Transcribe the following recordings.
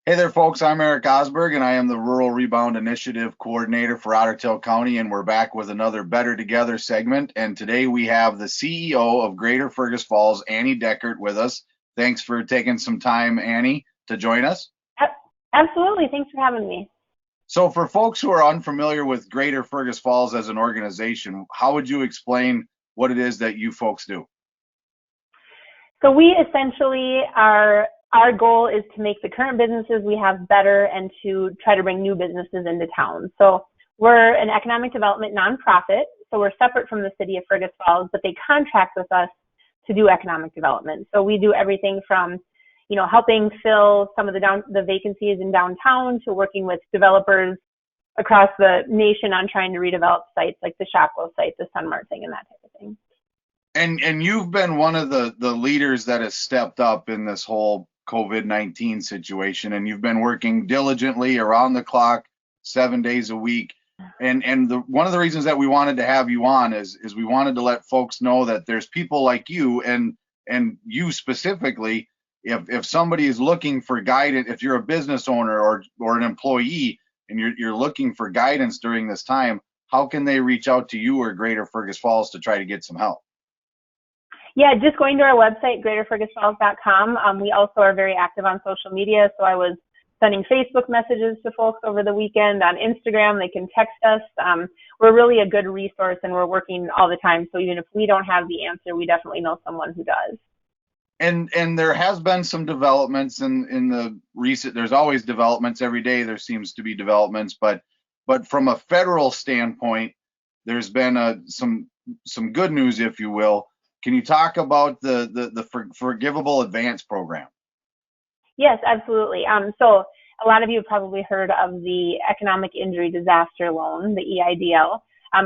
Hey there, folks. I'm Eric Osberg, and I am the Rural Rebound Initiative Coordinator for Otter Tail County, and we're back with another Better Together segment. And today we have the CEO of Greater Fergus Falls, Annie Deckert, with us. Thanks for taking some time, Annie, to join us. Absolutely. Thanks for having me. So, for folks who are unfamiliar with Greater Fergus Falls as an organization, how would you explain what it is that you folks do? So we essentially our goal is to make the current businesses we have better and to try to bring new businesses into town. So we're an economic development nonprofit. So we're separate from the city of Fergus Falls, but they contract with us to do economic development. So we do everything from, helping fill some of the vacancies in downtown to working with developers across the nation on trying to redevelop sites like the Shopwell site, the Sun Mart thing, and that type of thing. And you've been one of the leaders that has stepped up in this whole COVID-19 situation, and you've been working diligently around the clock, 7 days a week. And one of the reasons that we wanted to have you on is we wanted to let folks know that there's people like you and you specifically, if somebody is looking for guidance, if you're a business owner or an employee and you're looking for guidance during this time, how can they reach out to you or Greater Fergus Falls to try to get some help? Yeah, just going to our website, greaterfergusfalls.com. We also are very active on social media. So I was sending Facebook messages to folks over the weekend. On Instagram, they can text us. We're really a good resource and we're working all the time. So even if we don't have the answer, we definitely know someone who does. And there has been some developments in the recent, there's always developments every day. There seems to be developments, but from a federal standpoint, there's been some good news, if you will. Can you talk about the Forgivable Advance program? Yes, absolutely. So a lot of you have probably heard of the Economic Injury Disaster Loan, the EIDL.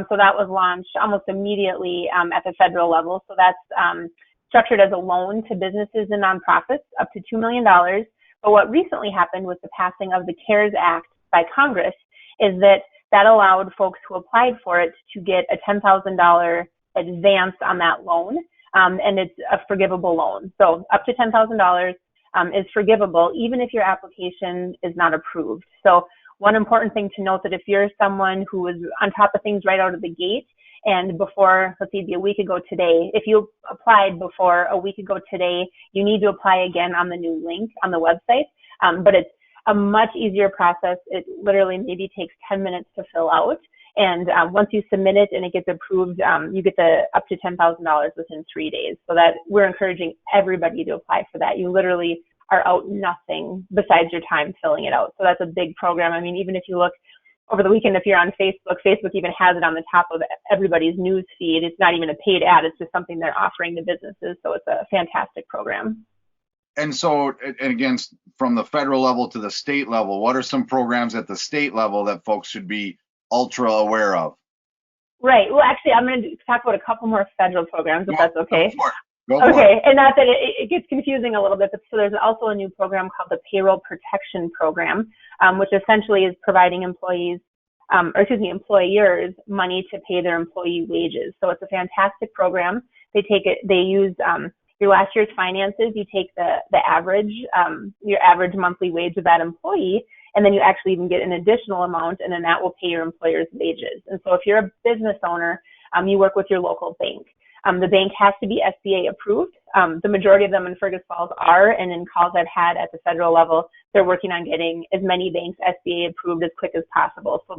So that was launched almost immediately at the federal level. So that's structured as a loan to businesses and nonprofits up to $2 million. But what recently happened with the passing of the CARES Act by Congress is that allowed folks who applied for it to get a $10,000 advance on that loan, and it's a forgivable loan. So up to $10,000 is forgivable, even if your application is not approved. So one important thing to note that if you're someone who is on top of things right out of the gate, and before, let's see, a week ago today, if you applied before a week ago today, you need to apply again on the new link on the website. But it's a much easier process. It literally maybe takes 10 minutes to fill out. And once you submit it and it gets approved, you get the up to $10,000 within 3 days. So that we're encouraging everybody to apply for that. You literally are out nothing besides your time filling it out. So that's a big program. I mean, even if you look over the weekend, if you're on Facebook, Facebook even has it on the top of everybody's news feed. It's not even a paid ad. It's just something they're offering to businesses. So it's a fantastic program. And so, and again, from the federal level to the state level, what are some programs at the state level that folks should be ultra aware of? Right. Well, actually, I'm going to talk about a couple more federal programs, if that's okay. Go for it. Okay. And not that it gets confusing a little bit, but so there's also a new program called the Payroll Protection Program, which essentially is providing employers money to pay their employee wages. So it's a fantastic program. They use your last year's finances, you take the average, your average monthly wage of that employee, and then you actually even get an additional amount, and then that will pay your employer's wages. And so if you're a business owner, you work with your local bank. The bank has to be SBA approved. The majority of them in Fergus Falls are, and in calls I've had at the federal level, they're working on getting as many banks SBA approved as quick as possible. So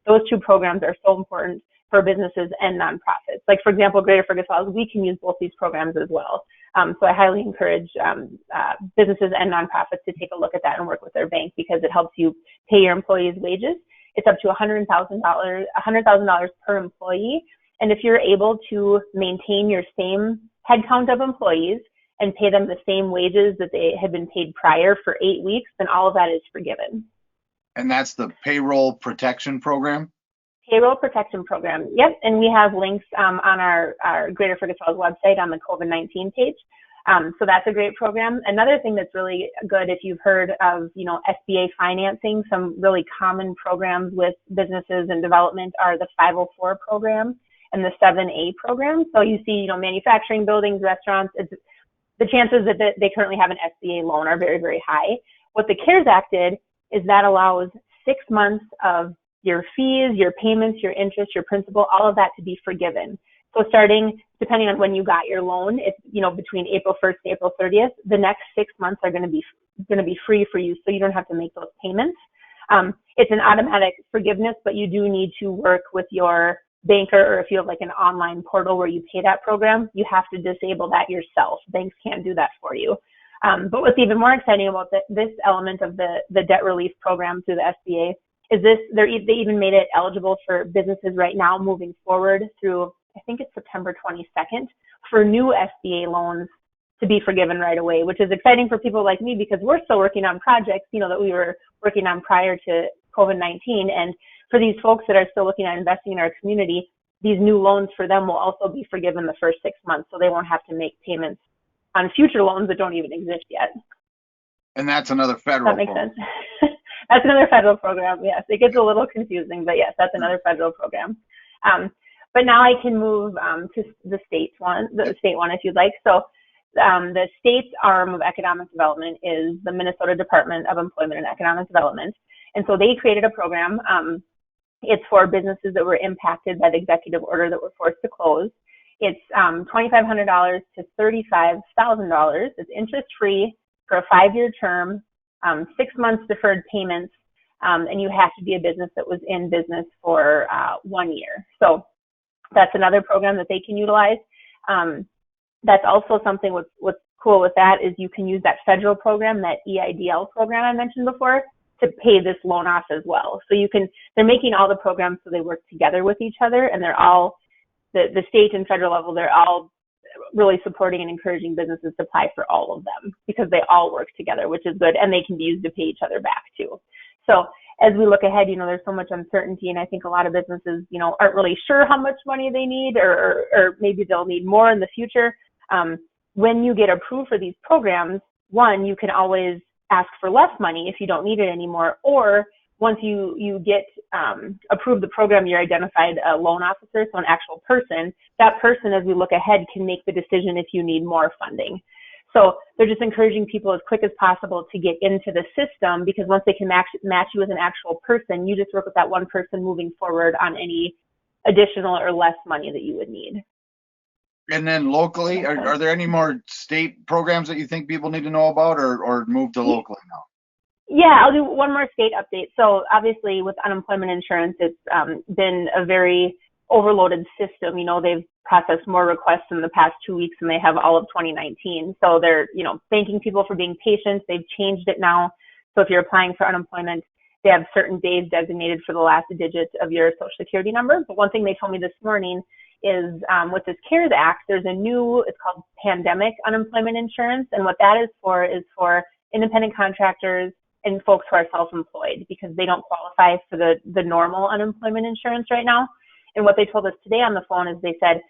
those two programs are so important for businesses and nonprofits. Like, for example, Greater Fergus Falls, we can use both these programs as well. So I highly encourage businesses and nonprofits to take a look at that and work with their bank, because it helps you pay your employees' wages. It's up to $100,000 per employee. And if you're able to maintain your same headcount of employees and pay them the same wages that they had been paid prior for 8 weeks, then all of that is forgiven. And that's the Payroll Protection Program? Payroll Protection Program. Yep. And we have links on our Greater Fergus Falls website on the COVID-19 page. So that's a great program. Another thing that's really good, if you've heard of, SBA financing, some really common programs with businesses and development are the 504 program and the 7A program. So you see, manufacturing, buildings, restaurants, the chances that they currently have an SBA loan are very, very high. what the CARES Act did is that allows 6 months of your fees, your payments, your interest, your principal, all of that to be forgiven. So starting, depending on when you got your loan, if, between April 1st and April 30th, the next 6 months are going to be free for you, so you don't have to make those payments. It's an automatic forgiveness, but you do need to work with your banker, or if you have like an online portal where you pay that program, you have to disable that yourself. Banks can't do that for you. But what's even more exciting about this element of the debt relief program through the SBA is they even made it eligible for businesses right now moving forward through, I think it's September 22nd, for new SBA loans to be forgiven right away, which is exciting for people like me because we're still working on projects, that we were working on prior to COVID-19. And for these folks that are still looking at investing in our community, these new loans for them will also be forgiven the first 6 months, so they won't have to make payments on future loans that don't even exist yet. And that's another federal program. That makes sense. That's another federal program, yes. It gets a little confusing, but yes, that's another federal program. But now I can move to the state one, if you'd like. So the state's arm of economic development is the Minnesota Department of Employment and Economic Development. And so they created a program. It's for businesses that were impacted by the executive order that were forced to close. It's $2,500 to $35,000. It's interest-free for a 5-year term, 6 months deferred payments, and you have to be a business that was in business for 1 year. So that's another program that they can utilize. That's also something what's cool with that is you can use that federal program, that EIDL program I mentioned before, to pay this loan off as well. So they're making all the programs so they work together with each other, and they're all, the state and federal level, they're all really supporting and encouraging businesses to apply for all of them because they all work together, which is good, and they can be used to pay each other back too. So as we look ahead, there's so much uncertainty, and I think a lot of businesses, aren't really sure how much money they need, or maybe they'll need more in the future. When you get approved for these programs, one, you can always ask for less money if you don't need it anymore, or once you get approved the program, you're identified a loan officer, so an actual person. That person, as we look ahead, can make the decision if you need more funding. So they're just encouraging people as quick as possible to get into the system, because once they can match you with an actual person, you just work with that one person moving forward on any additional or less money that you would need. And then locally, are there any more state programs that you think people need to know about, or move to locally now? Yeah, I'll do one more state update. So obviously with unemployment insurance, it's been a very overloaded system. They've processed more requests in the past 2 weeks than they have all of 2019. So they're, thanking people for being patient. They've changed it now. So if you're applying for unemployment, they have certain days designated for the last digit of your Social Security number. But one thing they told me this morning is with this CARES Act, there's it's called pandemic unemployment insurance. And what that is for independent contractors and folks who are self-employed, because they don't qualify for the normal unemployment insurance right now. And what they told us today on the phone is they said,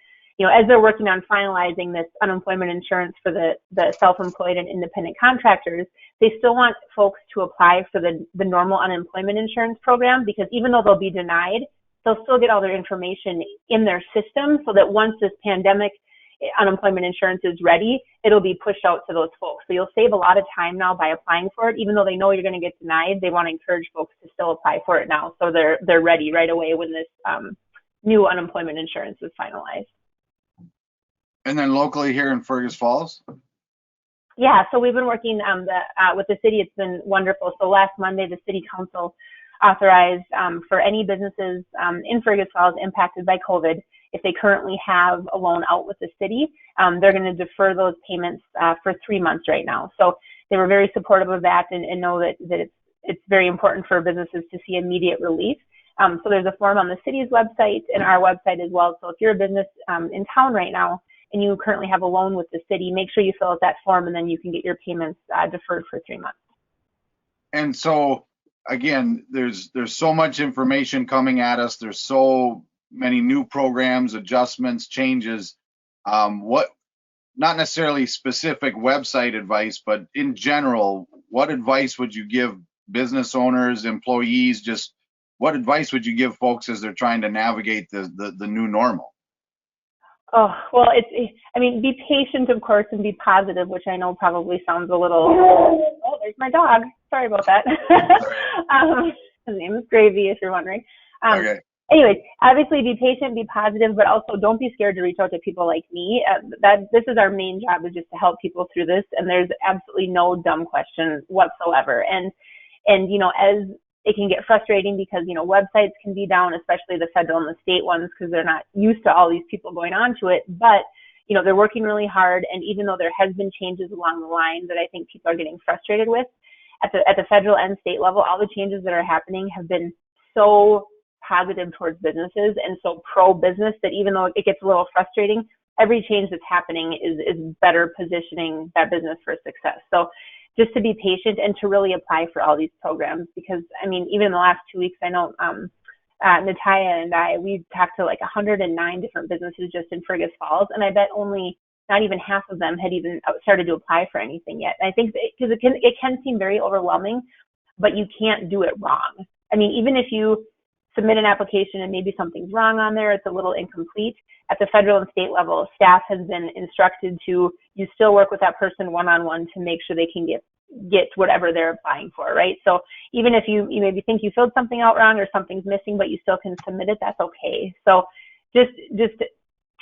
as they're working on finalizing this unemployment insurance for the self-employed and independent contractors, they still want folks to apply for the normal unemployment insurance program, because even though they'll be denied, they'll still get all their information in their system, so that once this pandemic unemployment insurance is ready, it'll be pushed out to those folks. So you'll save a lot of time now by applying for it. Even though they know you're going to get denied, they want to encourage folks to still apply for it now, so they're ready right away when this new unemployment insurance is finalized. And then locally here in Fergus Falls? Yeah, so we've been working with the city. It's been wonderful. So last Monday, the city council authorized for any businesses in Fergus Falls impacted by COVID, if they currently have a loan out with the city, they're going to defer those payments for 3 months right now. So they were very supportive of that, and know that it's very important for businesses to see immediate relief. So there's a form on the city's website and our website as well. So if you're a business in town right now and you currently have a loan with the city, make sure you fill out that form, and then you can get your payments deferred for 3 months. And so again, there's so much information coming at us. There's so many new programs, adjustments, changes. What, not necessarily specific website advice, but in general, what advice would you give business owners, employees? Just what advice would you give folks as they're trying to navigate the new normal? Oh, well, be patient, of course, and be positive, which I know probably sounds a little, oh, there's my dog. Sorry about that. His name is Gravy, if you're wondering. Okay. Anyways, obviously be patient, be positive, but also don't be scared to reach out to people like me. This is our main job, is just to help people through this. And there's absolutely no dumb question whatsoever. And as it can get frustrating because, websites can be down, especially the federal and the state ones, because they're not used to all these people going onto it. But, they're working really hard. And even though there has been changes along the line that I think people are getting frustrated with, at the federal and state level, all the changes that are happening have been so positive towards businesses and so pro-business that even though it gets a little frustrating, every change that's happening is better positioning that business for success. So just to be patient and to really apply for all these programs, because even in the last 2 weeks, I know Natalia and we talked to like 109 different businesses just in Fergus Falls, and I bet only not even half of them had even started to apply for anything yet. And I think because it can seem very overwhelming, but you can't do it wrong. Even if you submit an application and maybe something's wrong on there, it's a little incomplete. At the federal and state level, staff has been instructed to, you still work with that person one-on-one to make sure they can get whatever they're applying for, right? So even if you maybe think you filled something out wrong or something's missing, but you still can submit it, that's okay. So just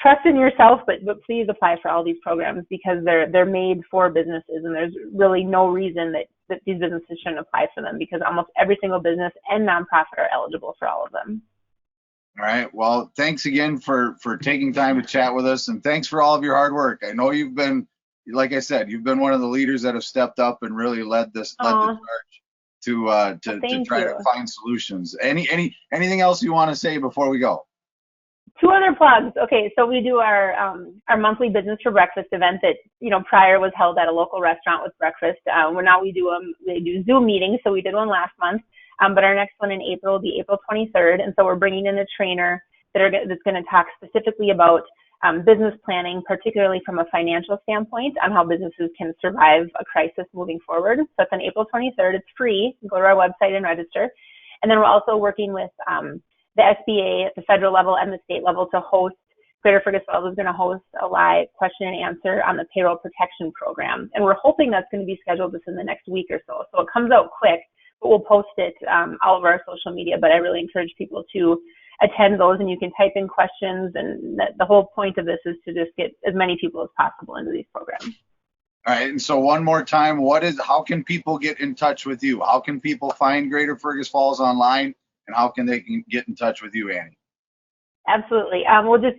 trust in yourself, but please apply for all these programs because they're made for businesses, and there's really no reason that these businesses shouldn't apply for them, because almost every single business and nonprofit are eligible for all of them. All right. Well, thanks again for taking time to chat with us, and thanks for all of your hard work. I know you've been, like I said, you've been one of the leaders that have stepped up and really led the charge to try to find solutions. Anything else you want to say before we go? 2 other plugs. Okay, so we do our monthly Business for Breakfast event that prior was held at a local restaurant with breakfast. Now we do Zoom meetings, so we did one last month, but our next one in April will be April 23rd, and so we're bringing in a trainer that's going to talk specifically about business planning, particularly from a financial standpoint, on how businesses can survive a crisis moving forward. So it's on April 23rd. It's free. Go to our website and register. And then we're also working with the SBA at the federal level and the state level to host. Greater Fergus Falls is going to host a live question and answer on the payroll protection program. And we're hoping that's going to be scheduled within the next week or so. So it comes out quick, but we'll post it all over our social media. But I really encourage people to attend those, and you can type in questions. And the whole point of this is to just get as many people as possible into these programs. All right. And so one more time, how can people get in touch with you? How can people find Greater Fergus Falls online? And how can they get in touch with you, Annie? Absolutely. We'll just,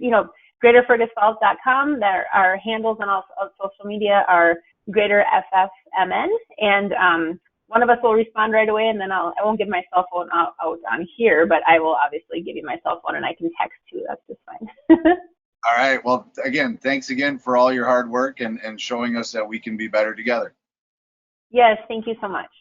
greaterfergusfalls.com. Our handles on all social media are GreaterFFMN. And one of us will respond right away, and then I won't give my cell phone out on here, but I will obviously give you my cell phone, and I can text too. That's just fine. All right. Well, again, thanks again for all your hard work and showing us that we can be better together. Yes, thank you so much.